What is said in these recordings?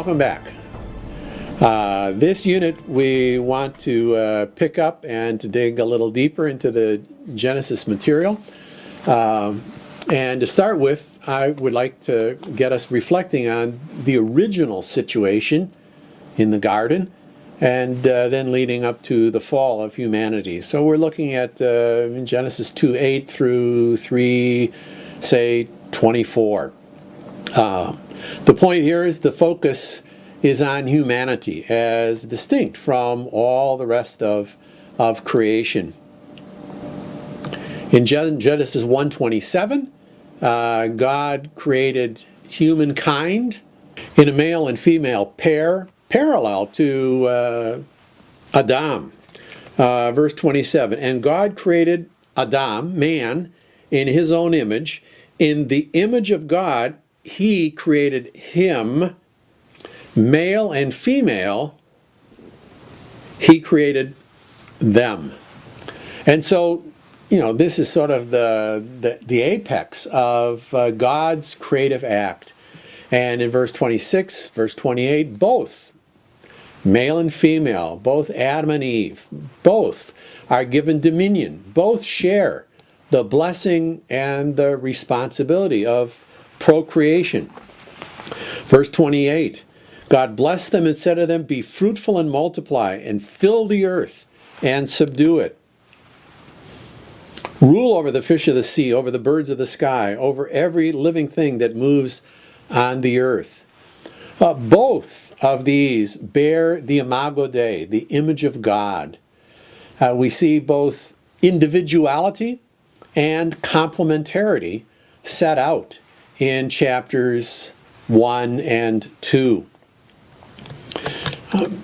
Welcome back. This unit we want to pick up and to dig a little deeper into the Genesis material. And to start with, I would like to get us reflecting on the original situation in the garden and then leading up to the fall of humanity. So we're looking at Genesis 2:8 through 3:24. The point here is the focus is on humanity as distinct from all the rest of creation. In Genesis 1:27, God created humankind in a male and female pair, parallel to Adam. Verse 27, and God created Adam, man, in his own image. In the image of God, he created him, male and female, he created them. And so, this is sort of the apex of God's creative act. And in verse 26, verse 28, both, male and female, both Adam and Eve, both are given dominion, both share the blessing and the responsibility of procreation. Verse 28, God blessed them and said to them, be fruitful and multiply and fill the earth and subdue it. Rule over the fish of the sea, over the birds of the sky, over every living thing that moves on the earth. Both of these bear the Imago Dei, the image of God. We see both individuality and complementarity set out in chapters 1 and 2.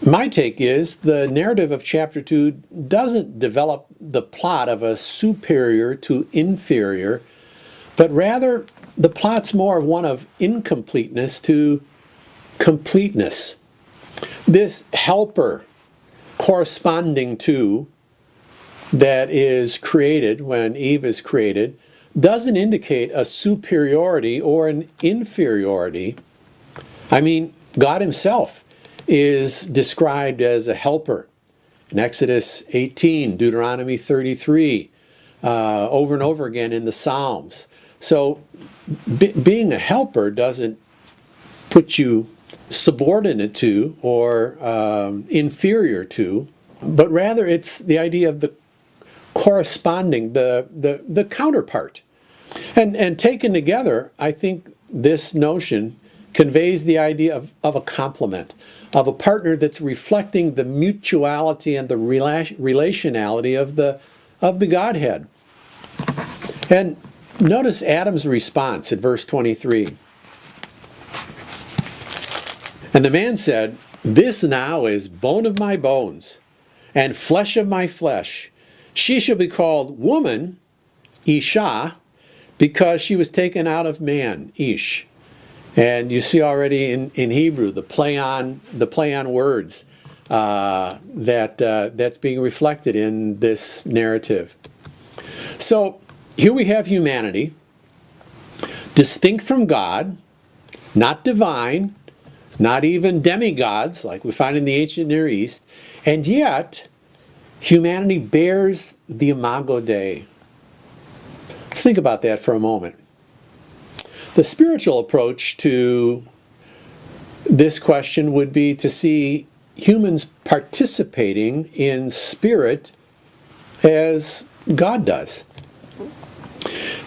My take is the narrative of chapter 2 doesn't develop the plot of a superior to inferior, but rather the plot's more one of incompleteness to completeness. This helper corresponding to that is created when Eve is created doesn't indicate a superiority or an inferiority. I mean, God himself is described as a helper in Exodus 18, Deuteronomy 33, over and over again in the Psalms. So being a helper doesn't put you subordinate to or inferior to, but rather it's the idea of the corresponding, the counterpart. And taken together, I think this notion conveys the idea of a complement, of a partner that's reflecting the mutuality and the relationality of the Godhead. And notice Adam's response in verse 23. And the man said, this now is bone of my bones and flesh of my flesh. She shall be called woman, Isha, because she was taken out of man, Ish. And you see already in Hebrew the play on words that's being reflected in this narrative. So here we have humanity, distinct from God, not divine, not even demigods like we find in the ancient Near East, and yet humanity bears the Imago Dei. Let's think about that for a moment. The spiritual approach to this question would be to see humans participating in spirit as God does.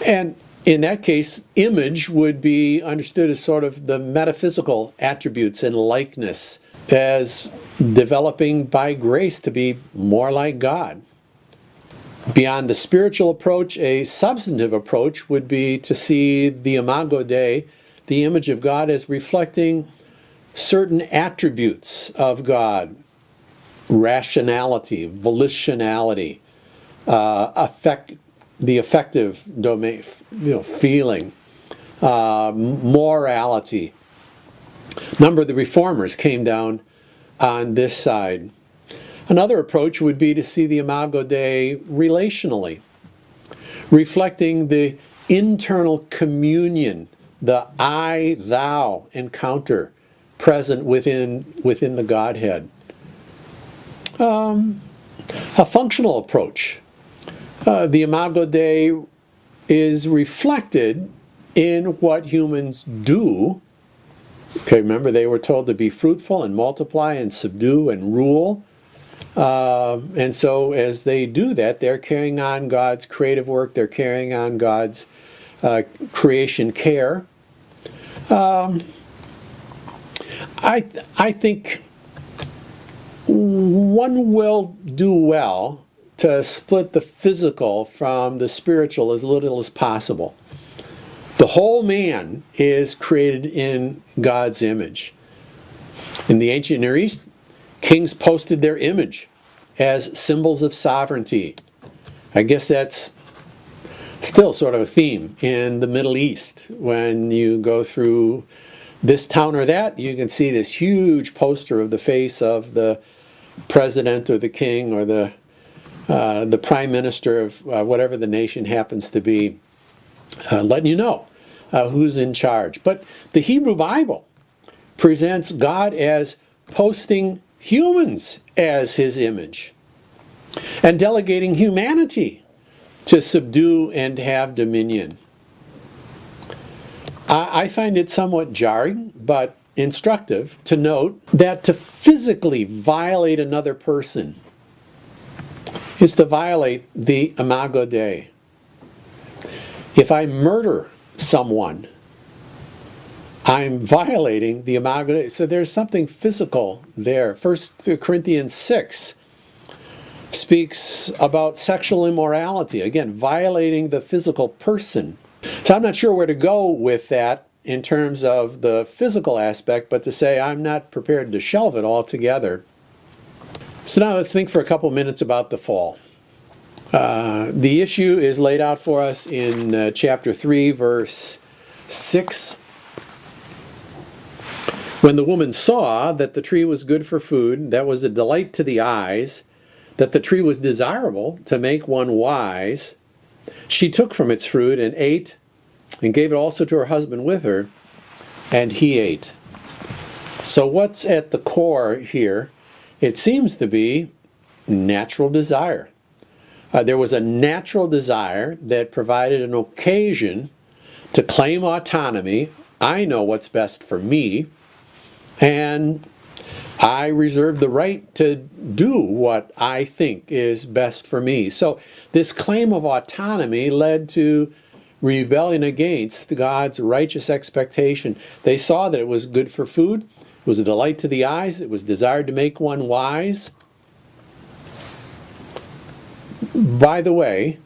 And in that case, image would be understood as sort of the metaphysical attributes and likeness as developing by grace to be more like God. Beyond the spiritual approach, a substantive approach would be to see the Imago Dei, the image of God, as reflecting certain attributes of God: rationality, volitionality, the affective domain, feeling, morality. A number of the reformers came down on this side. Another approach would be to see the Imago Dei relationally, reflecting the internal communion, the I-thou encounter present within the Godhead. A functional approach. The Imago Dei is reflected in what humans do. Okay, remember they were told to be fruitful and multiply and subdue and rule. And so as they do that, they're carrying on God's creative work, they're carrying on God's creation care. I think one will do well to split the physical from the spiritual as little as possible. The whole man is created in God's image. In the ancient Near East, kings posted their image as symbols of sovereignty. I guess that's still sort of a theme in the Middle East. When you go through this town or that, you can see this huge poster of the face of the president or the king or the prime minister of whatever the nation happens to be, letting you know who's in charge. But the Hebrew Bible presents God as posting humans as his image and delegating humanity to subdue and have dominion. I find it somewhat jarring, but instructive to note that to physically violate another person is to violate the Imago Dei. If I murder someone, I'm violating the Imago Dei. So there's something physical there. 1 Corinthians 6 speaks about sexual immorality. Again, violating the physical person. So I'm not sure where to go with that in terms of the physical aspect, but to say I'm not prepared to shelve it altogether. So now let's think for a couple minutes about the fall. The issue is laid out for us in chapter 3, verse 6. When the woman saw that the tree was good for food, that was a delight to the eyes, that the tree was desirable to make one wise, she took from its fruit and ate, and gave it also to her husband with her, and he ate. So what's at the core here? It seems to be natural desire. There was a natural desire that provided an occasion to claim autonomy. I know what's best for me, and I reserve the right to do what I think is best for me. So this claim of autonomy led to rebellion against God's righteous expectation. They saw that it was good for food, it was a delight to the eyes, it was desired to make one wise. By the way,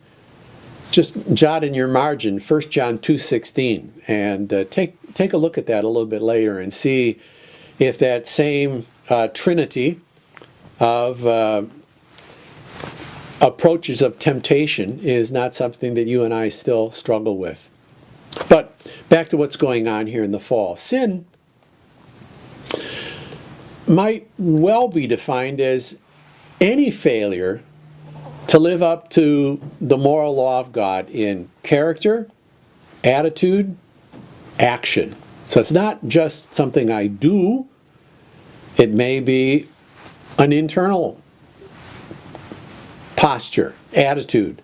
just jot in your margin 1 John 2:16 and take a look at that a little bit later and see if that same trinity of approaches of temptation is not something that you and I still struggle with. But back to what's going on here in the fall. Sin might well be defined as any failure to live up to the moral law of God in character, attitude, action. So it's not just something I do. It may be an internal posture, attitude,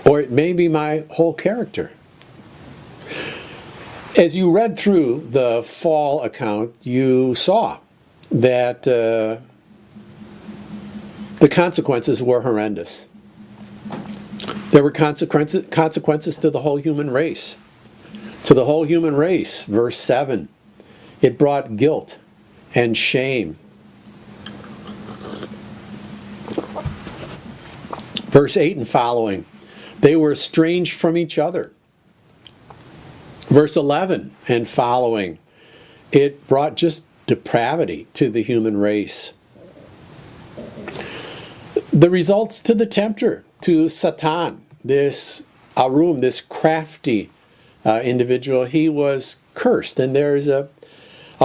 or it may be my whole character. As you read through the fall account, you saw that the consequences were horrendous. There were consequences to the whole human race. To the whole human race, verse 7, it brought guilt and shame. Verse 8 and following, they were estranged from each other. Verse 11 and following, it brought just depravity to the human race. The results to the tempter, to Satan, this Arum, this crafty individual, he was cursed. And there's a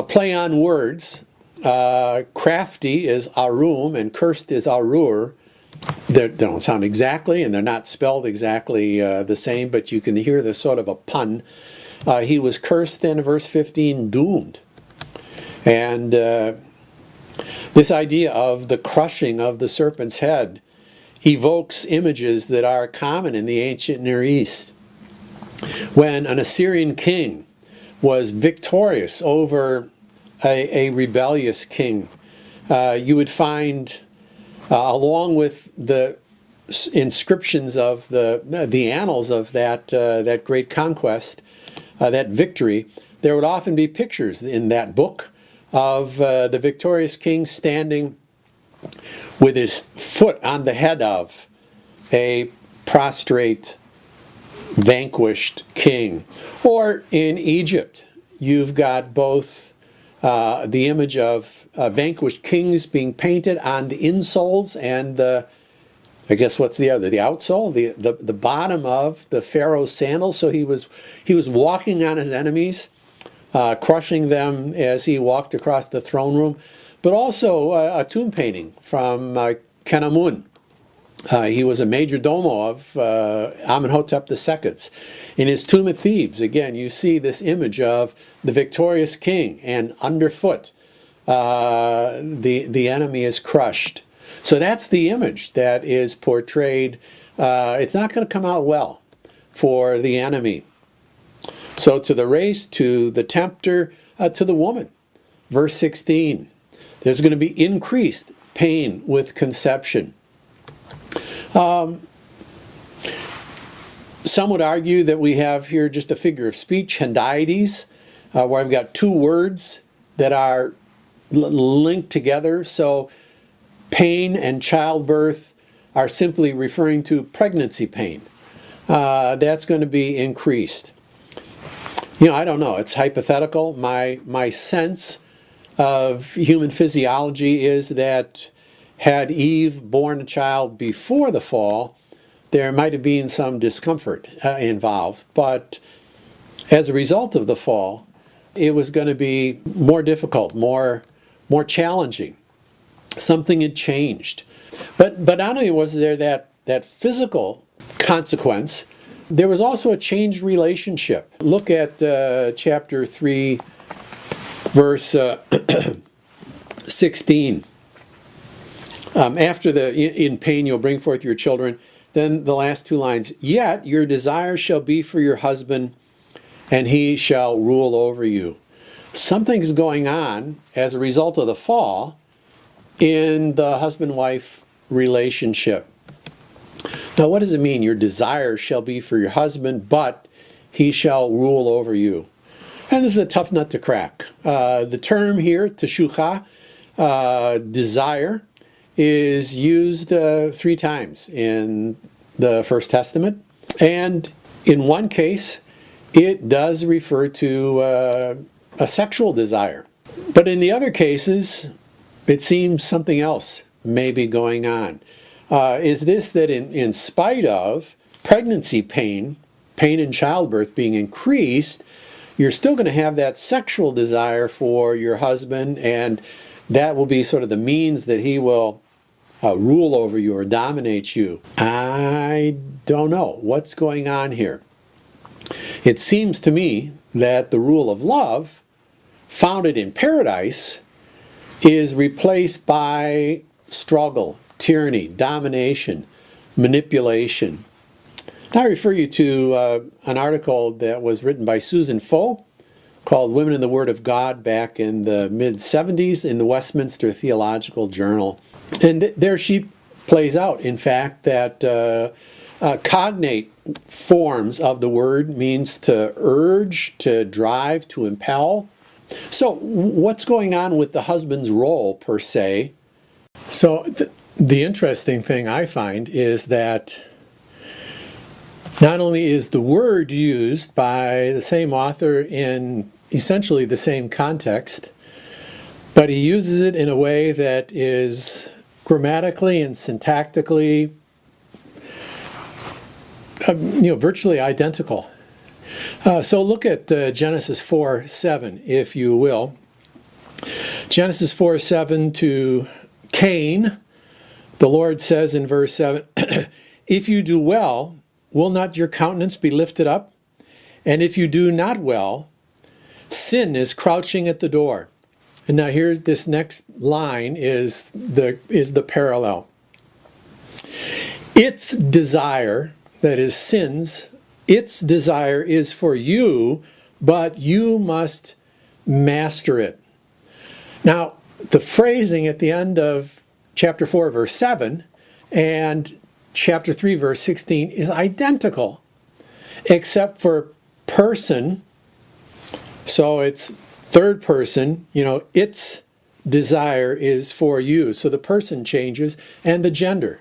play on words. Crafty is Arum and cursed is Arur. They don't sound exactly, and they're not spelled exactly the same, but you can hear the sort of a pun. He was cursed, then verse 15, doomed. And this idea of the crushing of the serpent's head evokes images that are common in the ancient Near East. When an Assyrian king was victorious over a rebellious king, you would find, along with the inscriptions of the annals of that great conquest, that victory, there would often be pictures in that book of the victorious king standing with his foot on the head of a prostrate, vanquished king. Or in Egypt, you've got both the image of vanquished kings being painted on the insoles and I guess what's the other? The outsole, the bottom of the Pharaoh's sandals. So he was walking on his enemies, crushing them as he walked across the throne room. But also a tomb painting from Kenamun. He was a major domo of Amenhotep II. In his tomb at Thebes, again, you see this image of the victorious king, and underfoot, the enemy is crushed. So that's the image that is portrayed. It's not going to come out well for the enemy. So to the race, to the tempter, to the woman. Verse 16, there's going to be increased pain with conception. Some would argue that we have here just a figure of speech, hendiades, where I've got two words that are linked together. So pain and childbirth are simply referring to pregnancy pain. That's going to be increased. I don't know. It's hypothetical. My sense of human physiology is that had Eve born a child before the fall, there might have been some discomfort involved. But as a result of the fall, it was going to be more difficult, more challenging. Something had changed. But not only was there that physical consequence, there was also a changed relationship. Look at chapter 3, verse 16. After in pain you'll bring forth your children. Then the last two lines, yet your desire shall be for your husband, and he shall rule over you. Something's going on as a result of the fall in the husband-wife relationship. Now, what does it mean? Your desire shall be for your husband, but he shall rule over you. And this is a tough nut to crack. The term here, teshucha, desire, is used 3 times in the First Testament. And in one case, it does refer to a sexual desire. But in the other cases, it seems something else may be going on. Is this that in spite of pregnancy pain in childbirth being increased, you're still going to have that sexual desire for your husband, and that will be sort of the means that he will rule over you or dominate you? I don't know what's going on here. It seems to me that the rule of love, founded in paradise, is replaced by struggle, tyranny, domination, manipulation. Now I refer you to an article that was written by Susan Foe called Women in the Word of God back in the mid-70s in the Westminster Theological Journal. And there she plays out, in fact, that cognate forms of the word means to urge, to drive, to impel. So what's going on with the husband's role, per se? So the interesting thing I find is that not only is the word used by the same author in essentially the same context, but he uses it in a way that is grammatically and syntactically virtually identical. So look at Genesis 4:7, if you will. Genesis 4:7 to Cain, the Lord says in verse 7, if you do well, will not your countenance be lifted up? And if you do not well, sin is crouching at the door. And now here's this next line is the parallel. Its desire, that is sin's, its desire is for you, but you must master it. Now, the phrasing at the end of chapter 4, verse 7, and chapter 3, verse 16 is identical, except for person. So it's third person, its desire is for you. So the person changes, and the gender.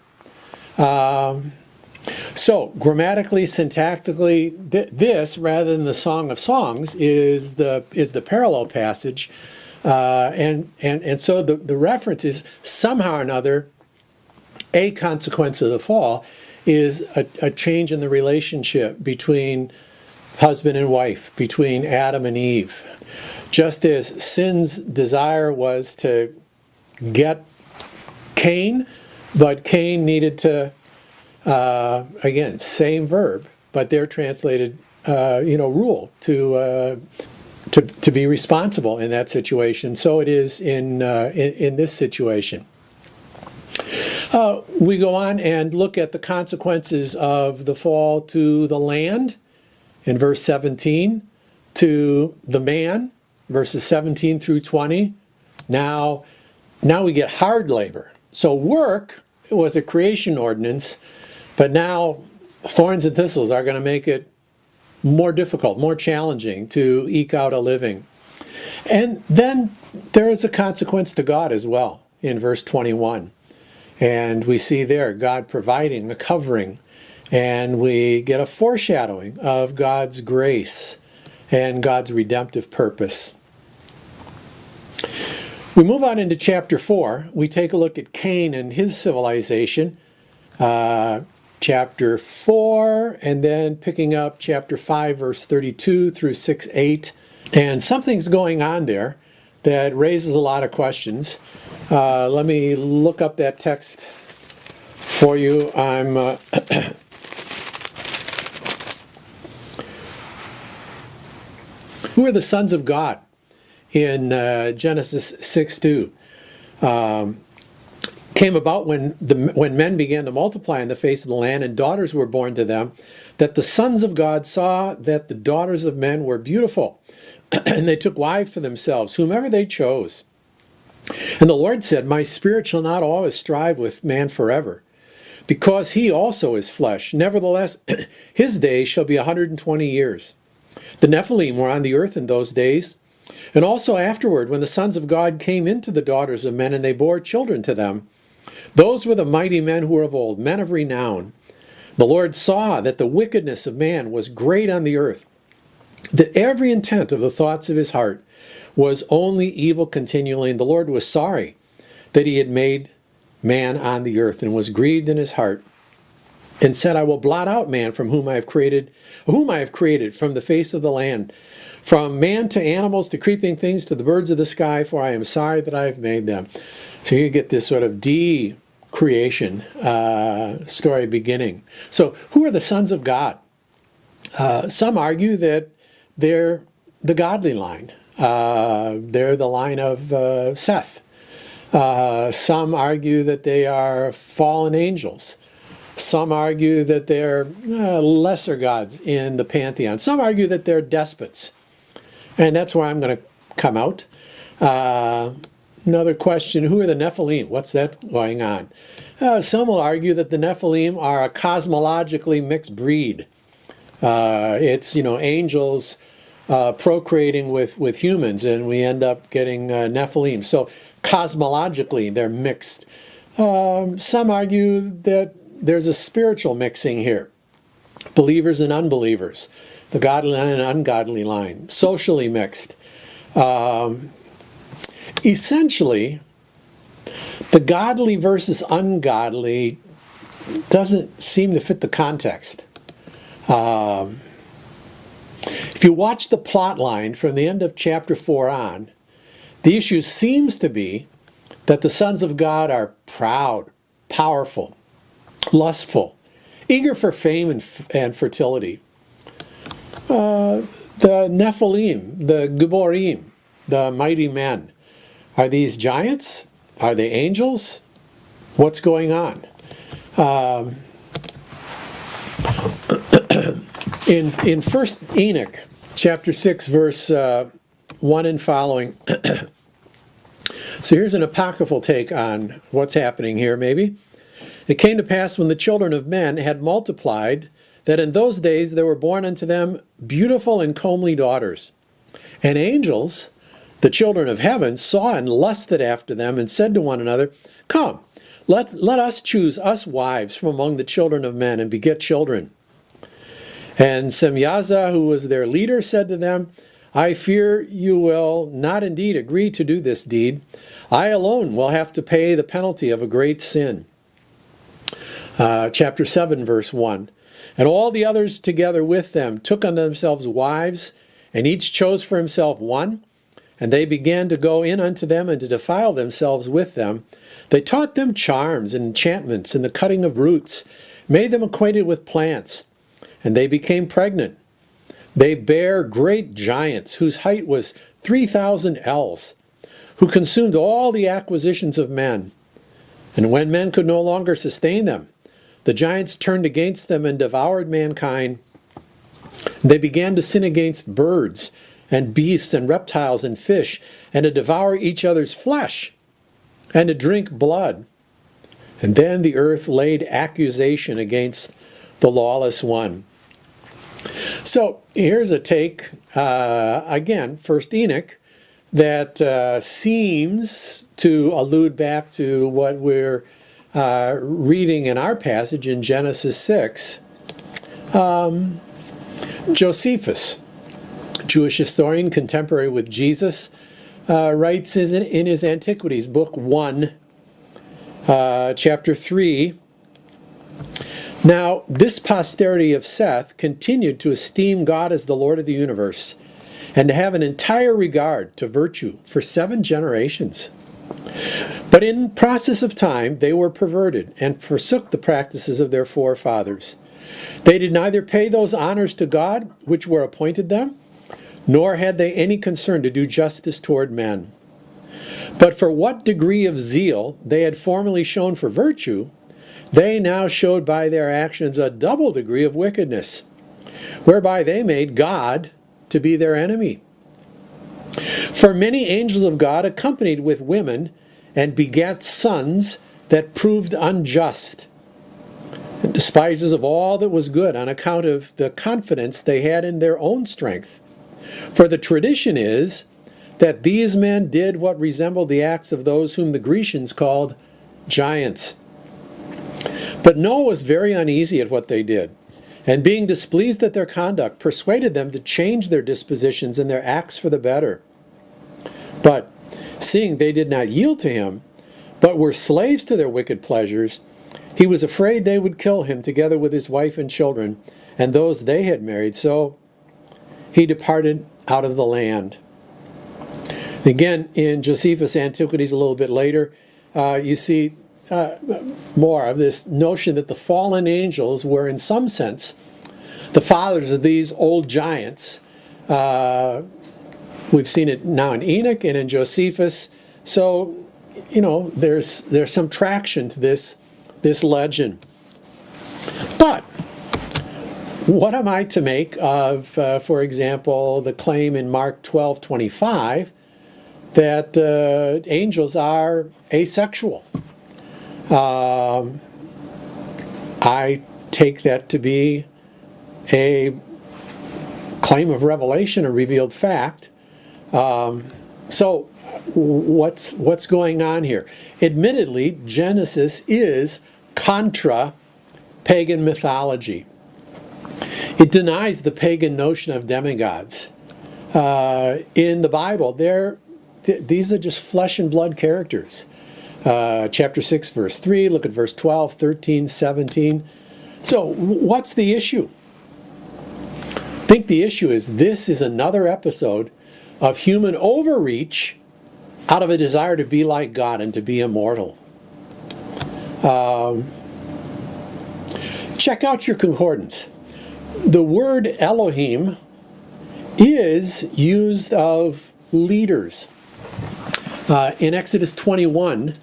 So grammatically, syntactically, this, rather than the Song of Songs, is the parallel passage. And so the reference is somehow or another, a consequence of the fall is a change in the relationship between husband and wife, between Adam and Eve. Just as sin's desire was to get Cain, but Cain needed to, again, same verb, but they're translated, rule, to be responsible in that situation. So it is in this situation. We go on and look at the consequences of the fall to the land in verse 17, to the man, verses 17 through 20. Now we get hard labor. So work was a creation ordinance, but now thorns and thistles are going to make it more difficult, more challenging to eke out a living. And then there is a consequence to God as well in verse 21. And we see there God providing the covering, and we get a foreshadowing of God's grace and God's redemptive purpose. We move on into chapter 4. We take a look at Cain and his civilization. Chapter 4, and then picking up chapter 5, verse 32 through 6:8. And something's going on there that raises a lot of questions. Let me look up that text for you. Who are the sons of God in Genesis 6:2? Came about when men began to multiply on the face of the land, and daughters were born to them, that the sons of God saw that the daughters of men were beautiful, and they took wives for themselves, whomever they chose. And the Lord said, My spirit shall not always strive with man forever, because he also is flesh. Nevertheless, his days shall be 120 years. The Nephilim were on the earth in those days, and also afterward, when the sons of God came into the daughters of men, and they bore children to them. Those were the mighty men who were of old, men of renown. The Lord saw that the wickedness of man was great on the earth, that every intent of the thoughts of his heart was only evil continually. And the Lord was sorry that he had made man on the earth, and was grieved in his heart, and said, I will blot out man from whom I have created from the face of the land, from man to animals to creeping things to the birds of the sky, for I am sorry that I have made them. So you get this sort of de-creation story beginning. So who are the sons of God? Some argue that they're the godly line. They're the line of Seth. Some argue that they are fallen angels. Some argue that they're lesser gods in the pantheon. Some argue that they're despots. And that's where I'm going to come out. Another question, who are the Nephilim? What's that going on? Some will argue that the Nephilim are a cosmologically mixed breed. It's, angels procreating with humans, and we end up getting Nephilim. So cosmologically, they're mixed. Some argue that there's a spiritual mixing here. Believers and unbelievers. The godly line and ungodly line. Socially mixed. Essentially, the godly versus ungodly doesn't seem to fit the context. If you watch the plot line from the end of chapter 4 on, the issue seems to be that the sons of God are proud, powerful, lustful, eager for fame and fertility. The Nephilim, the Giborim, the mighty men, Are these giants? Are they angels? What's going on? In 1 Enoch, chapter 6, verse 1 and following, so here's an apocryphal take on what's happening here, maybe. It came to pass when the children of men had multiplied, that in those days there were born unto them beautiful and comely daughters. And angels, the children of heaven, saw and lusted after them, and said to one another, Come, let us choose us wives from among the children of men, and beget children. And Semyaza, who was their leader, said to them, I fear you will not indeed agree to do this deed. I alone will have to pay the penalty of a great sin. Chapter 7, verse 1. And all the others together with them took unto themselves wives, and each chose for himself one. And they began to go in unto them and to defile themselves with them. They taught them charms and enchantments and the cutting of roots, made them acquainted with plants, and they became pregnant. They bare great giants, whose height was 3,000 ells, who consumed all the acquisitions of men. And when men could no longer sustain them, the giants turned against them and devoured mankind. They began to sin against birds and beasts and reptiles and fish, and to devour each other's flesh, and to drink blood. And then the earth laid accusation against the lawless one. So here's a take, again, 1 Enoch, that seems to allude back to what we're reading in our passage in Genesis 6. Josephus, Jewish historian contemporary with Jesus, writes in his Antiquities, Book 1, chapter 3, Now this posterity of Seth continued to esteem God as the Lord of the universe, and to have an entire regard to virtue for 7 generations. But in process of time they were perverted, and forsook the practices of their forefathers. They did neither pay those honors to God which were appointed them, nor had they any concern to do justice toward men. But for what degree of zeal they had formerly shown for virtue, they now showed by their actions a double degree of wickedness, whereby they made God to be their enemy. For many angels of God accompanied with women, and begat sons that proved unjust, and despisers of all that was good, on account of the confidence they had in their own strength. For the tradition is that these men did what resembled the acts of those whom the Grecians called giants. But Noah was very uneasy at what they did, and being displeased at their conduct, persuaded them to change their dispositions and their acts for the better. But seeing they did not yield to him, but were slaves to their wicked pleasures, he was afraid they would kill him together with his wife and children, and those they had married. So he departed out of the land. Again, in Josephus' Antiquities a little bit later, you see more of this notion that the fallen angels were, in some sense, the fathers of these old giants. We've seen it now in Enoch and in Josephus. So, there's some traction to this legend. But what am I to make of, for example, the claim in Mark 12:25 that angels are asexual? I take that to be a claim of revelation, a revealed fact. So what's going on here? Admittedly, Genesis is contra pagan mythology. It denies the pagan notion of demigods. In the Bible, these are just flesh and blood characters. Chapter 6, verse 3, look at verse 12, 13, 17. So what's the issue? I think the issue is this is another episode of human overreach out of a desire to be like God and to be immortal. Check out your concordance. The word Elohim is used of leaders. In Exodus 21,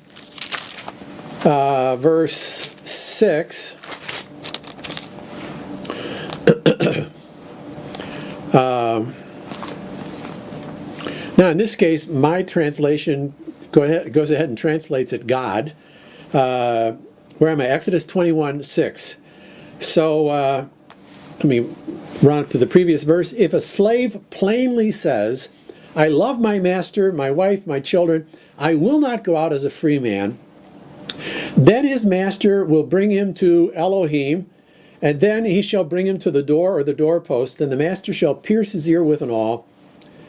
verse 6, now in this case, my translation goes ahead and translates it God. Where am I? Exodus 21, 6. So, let me run up to the previous verse. If a slave plainly says, I love my master, my wife, my children, I will not go out as a free man, then his master will bring him to Elohim, and then he shall bring him to the door or the doorpost, and the master shall pierce his ear with an awl,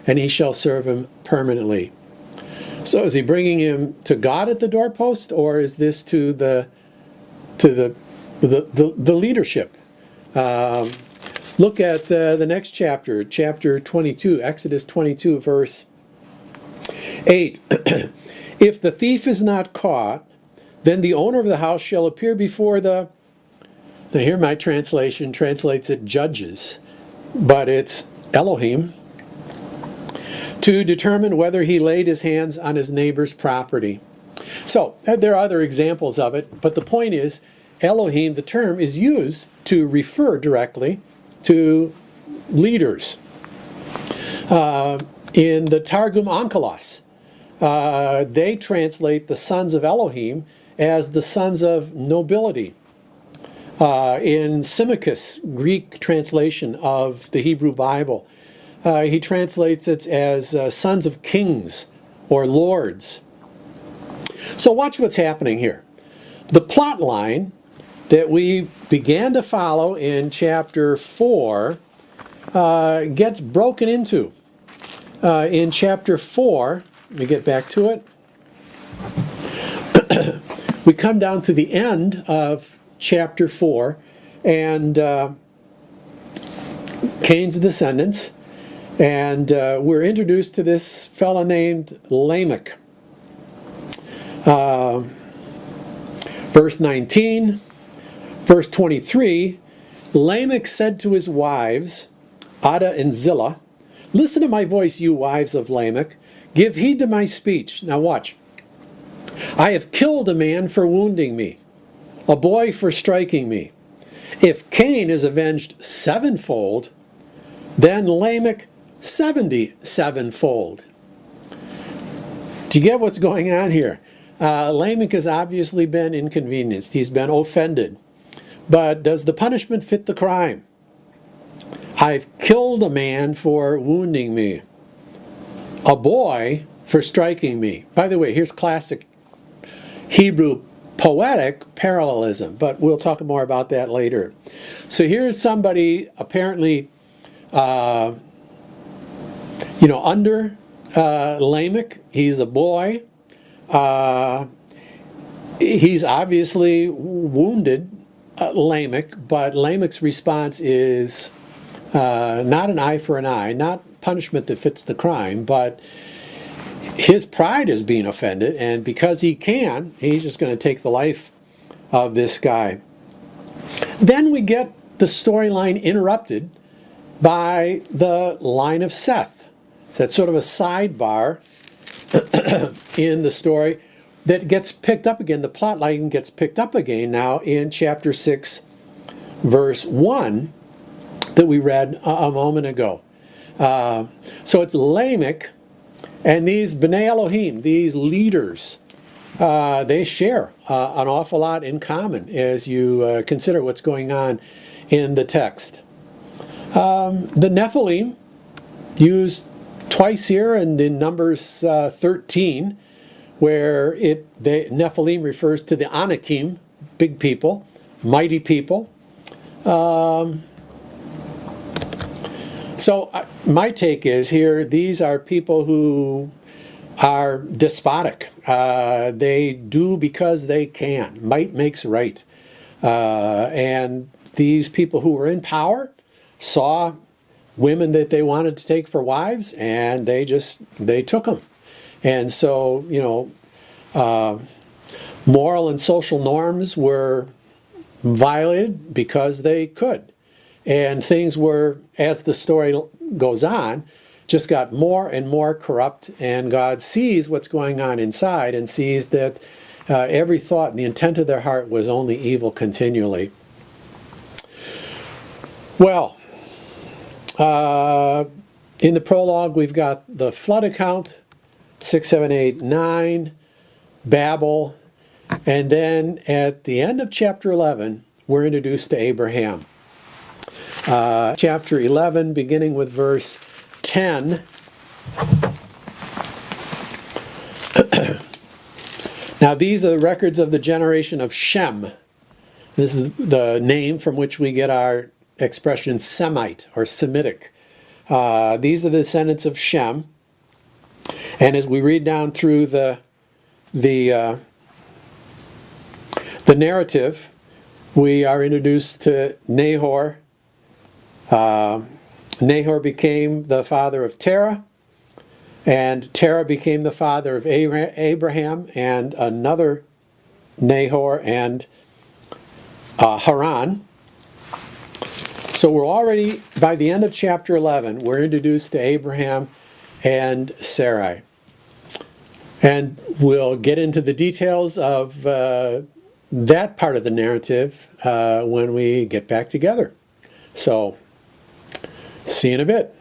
and he shall serve him permanently. So is he bringing him to God at the doorpost, or is this to the leadership? Look at the next chapter, chapter 22, Exodus 22, verse 8. If the thief is not caught, then the owner of the house shall appear before the... Now here my translation translates it judges, but it's Elohim, to determine whether he laid his hands on his neighbor's property. So there are other examples of it, but the point is, Elohim, the term, is used to refer directly to leaders. In the Targum Onkelos, they translate the sons of Elohim as the sons of nobility. In Symmachus' Greek translation of the Hebrew Bible, he translates it as sons of kings or lords. So watch what's happening here. The plot line that we began to follow in chapter 4 gets broken into. In chapter 4, let me get back to it. We come down to the end of chapter 4, and Cain's descendants, and we're introduced to this fellow named Lamech. Verse 19, verse 23, Lamech said to his wives, Ada and Zillah, listen to my voice, you wives of Lamech. Give heed to my speech. Now watch. I have killed a man for wounding me, a boy for striking me. If Cain is avenged sevenfold, then Lamech 77-fold. Do you get what's going on here? Lamech has obviously been inconvenienced. He's been offended. But does the punishment fit the crime? I've killed a man for wounding me, a boy for striking me. By the way, here's classic Hebrew poetic parallelism, but we'll talk more about that later. So here's somebody apparently, under Lamech. He's a boy. He's obviously wounded Lamech, but Lamech's response is not an eye for an eye, not punishment that fits the crime, but his pride is being offended, and because he can, he's just going to take the life of this guy. Then we get the storyline interrupted by the line of Seth. So that's sort of a sidebar in the story that gets picked up again. The plot line gets picked up again now in chapter 6, verse 1 that we read a moment ago. So it's Lamech and these B'nai Elohim, these leaders, they share an awful lot in common as you consider what's going on in the text. The Nephilim, used twice here and in Numbers 13, where Nephilim refers to the Anakim, big people, mighty people. So my take is here, these are people who are despotic. They do because they can. Might makes right. And these people who were in power saw women that they wanted to take for wives, and they took them. And so, moral and social norms were violated because they could. And things were, as the story goes on, just got more and more corrupt, and God sees what's going on inside and sees that every thought and the intent of their heart was only evil continually. Well, in the prologue we've got the flood account, 6, 7, 8, 9, Babel, and then at the end of chapter 11 we're introduced to Abraham. Chapter 11, beginning with verse 10. Now these are the records of the generation of Shem. This is the name from which we get our expression Semite or Semitic. These are the descendants of Shem. And as we read down through the narrative, we are introduced to Nahor. Nahor became the father of Terah, and Terah became the father of Abraham, and another Nahor, and Haran. So we're already, by the end of chapter 11, we're introduced to Abraham and Sarai. And we'll get into the details of that part of the narrative when we get back together. So, see you in a bit.